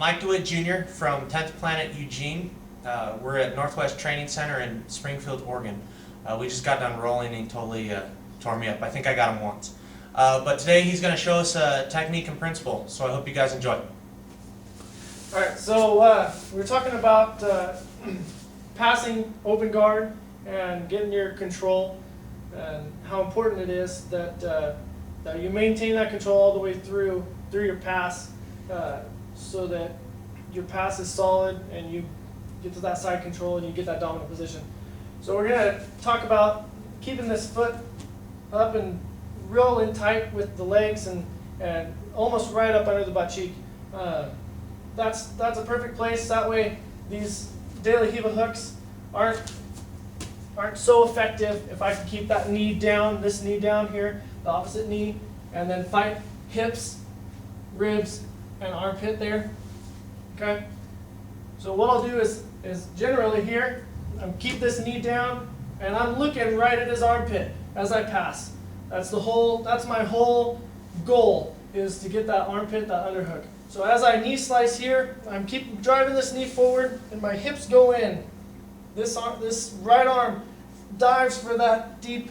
Mike Dewitt Jr. from 10th Planet Eugene. We're at Northwest Training Center in Springfield, Oregon. We just got done rolling and he totally tore me up. I think I got him once. But today he's going to show us a technique and principle, so I hope you guys enjoy. Alright, so we're talking about passing open guard and getting your control, and how important it is that that you maintain that control all the way through your pass, so that your pass is solid and you get to that side control and you get that dominant position. So we're going to talk about keeping this foot up and real in tight with the legs and almost right up under the butt cheek. That's a perfect place. That way these daily heel hooks aren't so effective if I can keep that knee down, this knee down here, the opposite knee, and then fight hips, ribs, and armpit there. Okay? So what I'll do is generally here, I'm keep this knee down and I'm looking right at his armpit as I pass. That's my whole goal, is to get that armpit, that underhook. So as I knee slice here, I'm keep driving this knee forward and my hips go in. This right arm dives for that deep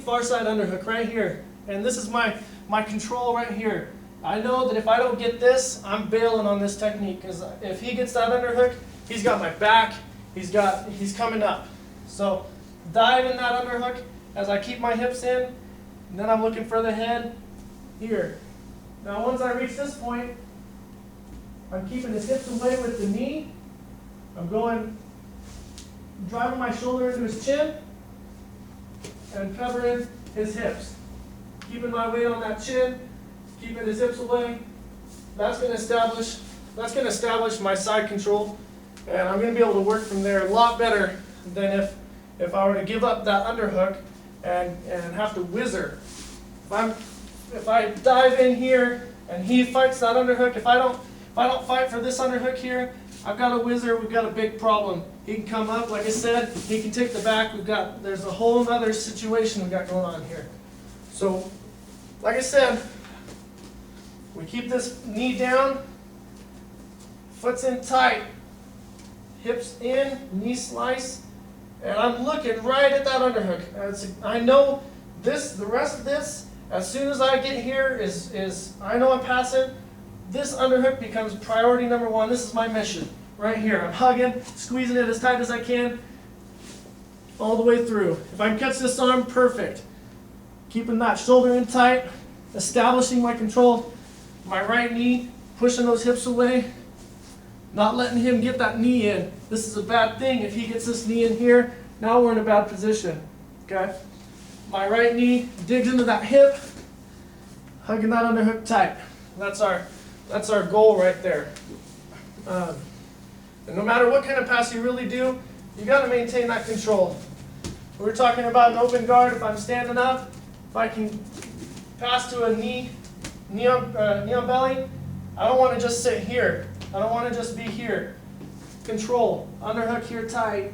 far side underhook right here. And this is my control right here. I know that if I don't get this, I'm bailing on this technique, because if he gets that underhook, he's got my back, he's coming up. So dive in that underhook as I keep my hips in, and then I'm looking for the head here. Now once I reach this point, I'm keeping his hips away with the knee. I'm driving my shoulder into his chin and covering his hips. Keeping my weight on that chin, keeping his hips away. That's going to establish my side control, and I'm going to be able to work from there a lot better than if I were to give up that underhook and have to whizzer. If I dive in here and he fights that underhook, if I don't fight for this underhook here, I've got a whizzer, we've got a big problem. He can come up, like I said, he can take the back, there's a whole other situation we've got going on here. So, like I said, we keep this knee down, foot's in tight, hips in, knee slice, and I'm looking right at that underhook. I know the rest of this, as soon as I get here, I know I'm passing. This underhook becomes priority number one. This is my mission right here. I'm hugging, squeezing it as tight as I can, all the way through. If I can catch this arm, perfect. Keeping that shoulder in tight, establishing my control, my right knee, pushing those hips away, not letting him get that knee in. This is a bad thing. If he gets this knee in here, now we're in a bad position. Okay? My right knee digs into that hip, hugging that underhook tight. That's our goal right there. And no matter what kind of pass you really do, you got to maintain that control. We're talking about an open guard. If I'm standing up, if I can pass to a knee on belly, I don't want to just sit here. I don't want to just be here. Control, underhook here tight.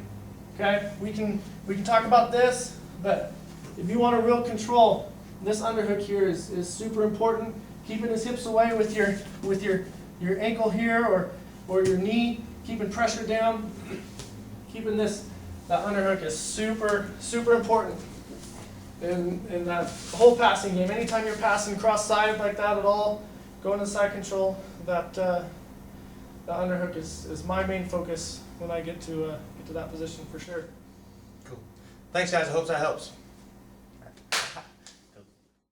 Okay, we can talk about this, but if you want a real control, this underhook here is super important. Keeping his hips away with your ankle here or your knee, keeping pressure down. Keeping that underhook is super important in that whole passing game. Anytime you're passing cross-side like that at all, going to side control, the underhook is my main focus when I get to that position for sure. Cool. Thanks, guys. I hope that helps.